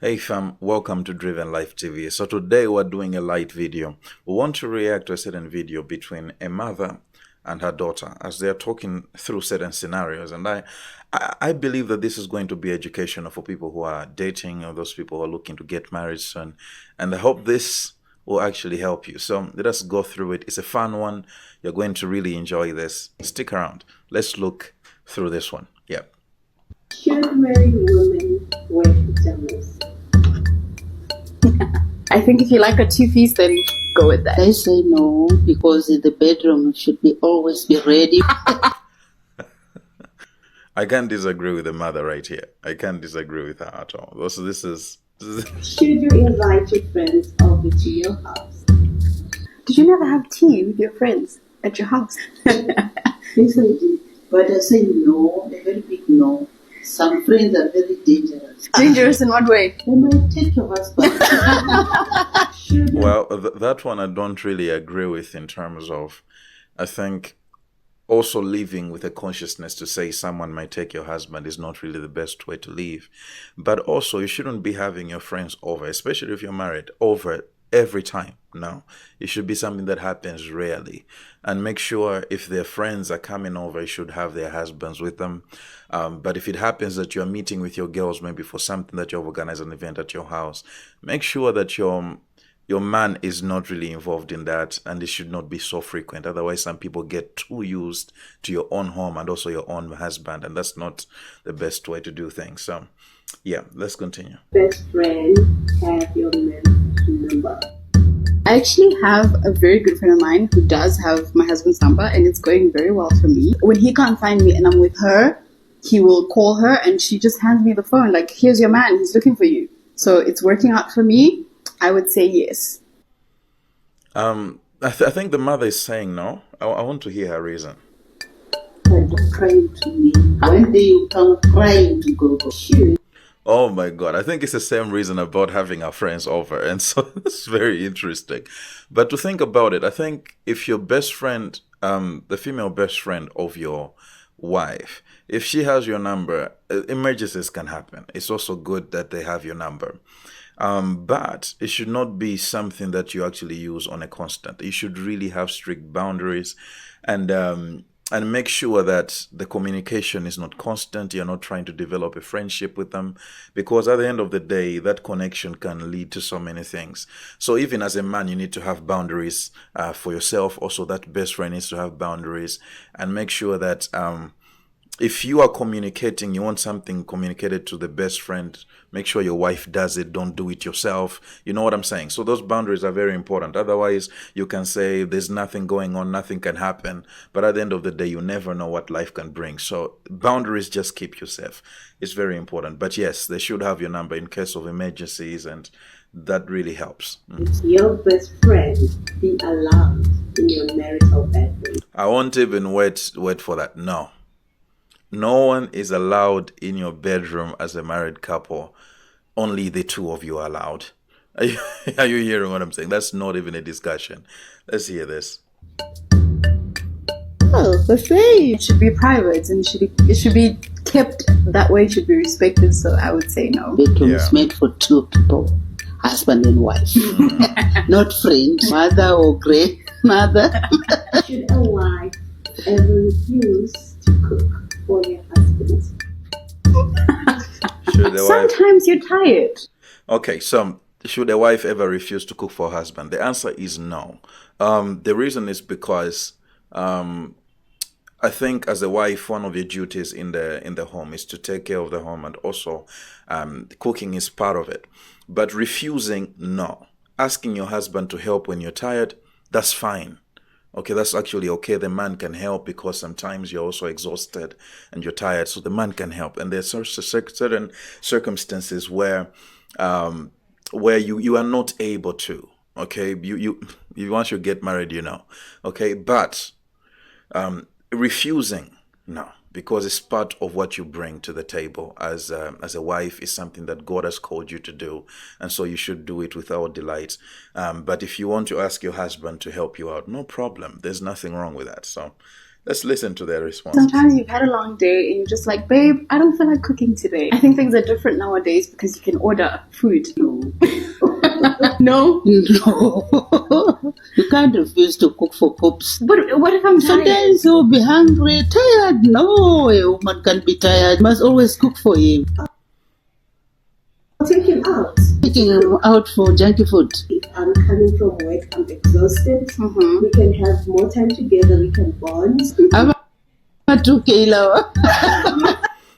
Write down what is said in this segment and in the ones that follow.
Hey fam, welcome to Driven Life TV. So today we're doing a light video. We want to react to a certain video between a mother and her daughter as they're talking through certain scenarios. And I believe that this is going to be educational for people who are dating or those people who are looking to get married soon. And I hope this will actually help you. So let us go through it. It's a fun one. You're going to really enjoy this. Stick around. Let's look through this one. Yeah. Should married women wear pajamas? I think if you like a two-piece, then go with that. I say no, because in the bedroom should be always be ready. I can't disagree with the mother right here. I can't disagree with her at all. Also, this is Should you invite your friends over to your house? Did you never have tea with your friends at your house? Yes, I did. But I say no, a very big no. Some friends are very dangerous. Dangerous in what way? They might take your husband. well, that one I don't really agree with in terms of, I think also living with a consciousness to say someone might take your husband is not really the best way to live. But also you shouldn't be having your friends over, especially if you're married, over every time. No, it should be something that happens rarely. And make sure if their friends are coming over, you should have their husbands with them. But if it happens that you're meeting with your girls, maybe for something that you've organized an event at your house, make sure that your man is not really involved in that, and it should not be so frequent. Otherwise, some people get too used to your own home and also your own husband, and that's not the best way to do things. So, yeah, let's continue. Best friend have your man's number? I actually have a very good friend of mine who does have my husband's number, and it's going very well for me. When he can't find me and I'm with her, he will call her and she just hands me the phone, like, here's your man, he's looking for you. So it's working out for me. I would say yes. I think the mother is saying no. I want to hear her reason. Don't cry to me. One day you come crying to go. Shoot. Oh my God. I think it's the same reason about having our friends over. And so it's very interesting. But to think about it, I think if your best friend, the female best friend of your wife, if she has your number, emergencies can happen. It's also good that they have your number. But it should not be something that you actually use on a constant. You should really have strict boundaries and make sure that the communication is not constant. You're not trying to develop a friendship with them, because at the end of the day, that connection can lead to so many things. So even as a man, you need to have boundaries for yourself. Also, that best friend needs to have boundaries, and make sure that if you are communicating, you want something communicated to the best friend, make sure your wife does it. Don't do it yourself. You know what I'm saying? So those boundaries are very important. Otherwise, you can say there's nothing going on, nothing can happen. But at the end of the day, you never know what life can bring. So boundaries just keep you safe. It's very important. But yes, they should have your number in case of emergencies, and that really helps. Your best friend be allowed in your marital bedroom? I won't even wait for that. No. No one is allowed in your bedroom as a married couple. Only the two of you are allowed. Are you hearing what I'm saying? That's not even a discussion. Let's hear this. Oh, the same. It should be private and it should be kept that way. It should be respected. So I would say no. Bedroom is made for two people, husband and wife, not friend, mother or grandmother. Should a wife ever refuse to cook for your husband? Sometimes you're tired. Okay, so should a wife ever refuse to cook for her husband? The answer is no. The reason is because I think as a wife, one of your duties in the home is to take care of the home, and also cooking is part of it. But refusing, no. Asking your husband to help when you're tired, that's fine. Okay, that's actually okay. The man can help because sometimes you're also exhausted and you're tired, so the man can help. And there's certain circumstances where you are not able to. Okay, you once you get married, you know. Okay, but refusing, no, because it's part of what you bring to the table as a wife. Is something that God has called you to do, and so you should do it without delight. But if you want to ask your husband to help you out, no problem. There's nothing wrong with that. So Let's listen to their response. Sometimes you've had a long day and you're just like, babe, I don't feel like cooking today. I think things are different nowadays because you can order food. No. No? No. You can't refuse to cook for pups. But what if I'm tired? Sometimes you'll be hungry, tired. No, a woman can be tired. Must always cook for him. Take him out. Taking him out for junky food. If I'm coming from work, I'm exhausted. We can have more time together. We can bond.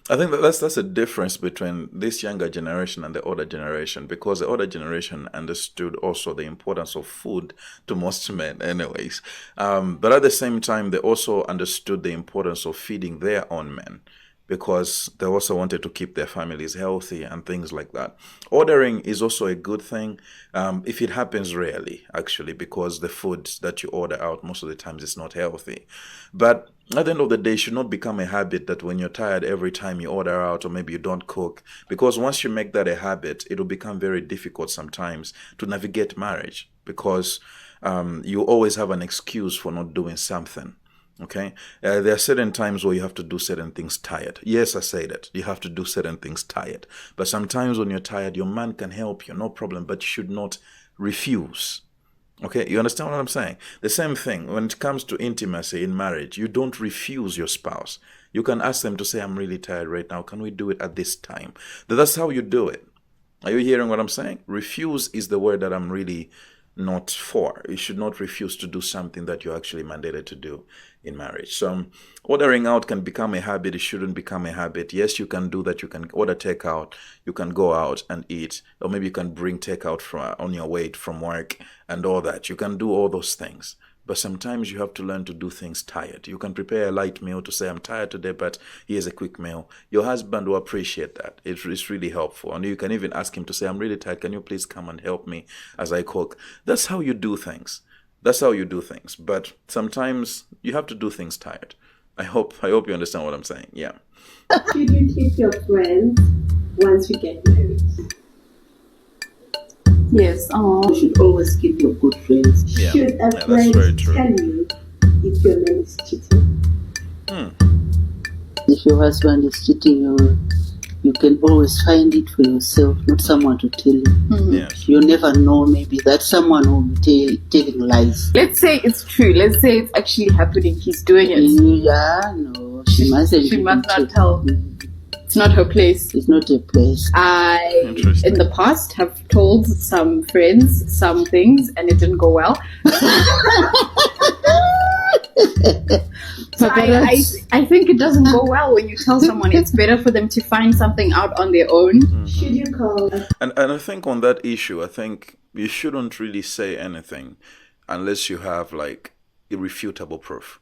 I think that's a difference between this younger generation and the older generation, because the older generation understood also the importance of food to most men anyways. But at the same time, they also understood the importance of feeding their own men, because they also wanted to keep their families healthy and things like that. Ordering is also a good thing if it happens rarely, actually, because the food that you order out most of the times is not healthy. But at the end of the day, it should not become a habit that when you're tired every time you order out, or maybe you don't cook, because once you make that a habit, it will become very difficult sometimes to navigate marriage, because you always have an excuse for not doing something. Okay, there are certain times where you have to do certain things tired. Yes, I say that. You have to do certain things tired. But sometimes when you're tired, your man can help you, no problem, but you should not refuse. Okay, you understand what I'm saying? The same thing when it comes to intimacy in marriage, you don't refuse your spouse. You can ask them to say, I'm really tired right now. Can we do it at this time? That's how you do it. Are you hearing what I'm saying? Refuse is the word that I'm really not for. You should not refuse to do something that you're actually mandated to do in marriage. So ordering out can become a habit. It shouldn't become a habit. Yes, you can do that. You can order takeout. You can go out and eat, or maybe you can bring takeout from on your way from work and all that. You can do all those things. But sometimes you have to learn to do things tired. You can prepare a light meal to say, I'm tired today, but here's a quick meal. Your husband will appreciate that. It's really helpful. And you can even ask him to say, I'm really tired. Can you please come and help me as I cook? That's how you do things. That's how you do things. But sometimes you have to do things tired. I hope you understand what I'm saying. Yeah. Should you keep your friends once you get married? Yes. You should always keep your good friends. Yeah. Should a That's very friend true. tell you if your man is cheating? If your husband is cheating, you can always find it for yourself, not someone to tell you. Yes. You never know, maybe that someone will be telling lies. Let's say it's true. Let's say it's actually happening. He's doing it. Yeah, no, she mustn't. She must not tell. It's not her place. It's not a place. I, Interesting. in the past, have told some friends some things and it didn't go well. So I think it doesn't go well when you tell someone. It's better for them to find something out on their own. Should you call a And I think on that issue, I think you shouldn't really say anything unless you have like irrefutable proof.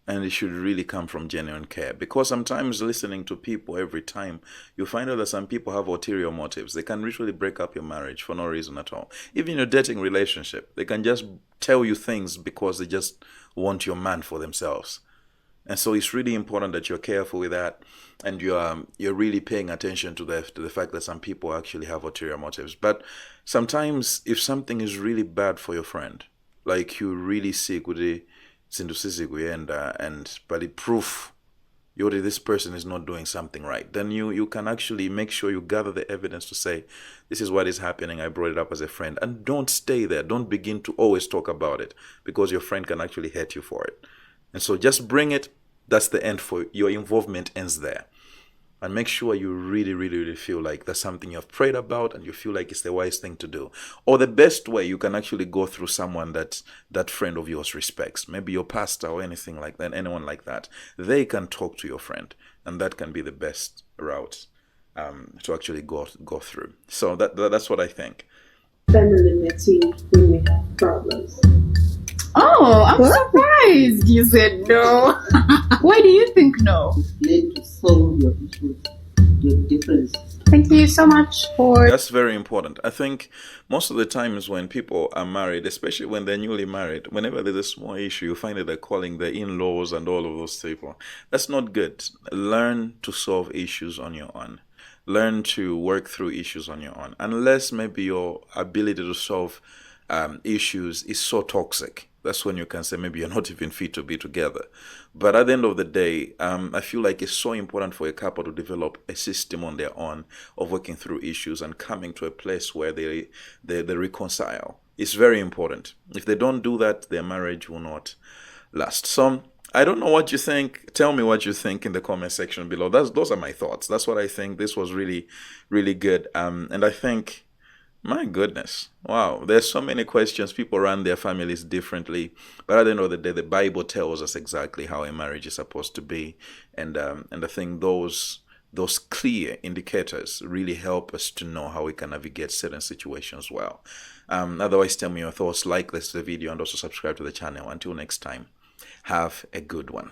And it should really come from genuine care, because sometimes listening to people every time, you find out that some people have ulterior motives. They can literally break up your marriage for no reason at all. Even your dating relationship, they can just tell you things because they just want your man for themselves. And so it's really important that you're careful with that, and you're really paying attention to the fact that some people actually have ulterior motives. But sometimes if something is really bad for your friend, like you really sick with it, but the proof this person is not doing something right, then you can actually make sure you gather the evidence to say, this is what is happening, I brought it up as a friend. And don't stay there. Don't begin to always talk about it, because your friend can actually hate you for it. And so just bring it. That's the end. For your involvement ends there. And make sure you really, really, really feel like that's something you have prayed about and you feel like it's the wise thing to do. Or the best way, you can actually go through someone that friend of yours respects. Maybe your pastor or anything like that, anyone like that. They can talk to your friend, and that can be the best route to actually go through. So that's what I think. family meeting when we have problems? Oh, I'm surprised you said no. Why do you think no? Learn to solve your issues, your differences. Thank you so much for... That's very important. I think most of the times when people are married, especially when they're newly married, whenever there's a small issue, you find that they're calling their in-laws and all of those people. That's not good. Learn to solve issues on your own. Learn to work through issues on your own. Unless maybe your ability to solve issues is so toxic that's when you can say maybe you're not even fit to be together. But at the end of the day, I feel like it's so important for a couple to develop a system on their own of working through issues and coming to a place where they reconcile. It's very important. If they don't do that, their marriage will not last. So I don't know what you think. Tell me what you think in the comment section below. Those are my thoughts. That's what I think. This was really, really good. And I think, my goodness, wow, there's so many questions. People run their families differently, but at the end of the day, the Bible tells us exactly how a marriage is supposed to be, and I think those clear indicators really help us to know how we can navigate certain situations well. Otherwise, tell me your thoughts, like this video, and also subscribe to the channel. Until next time, have a good one.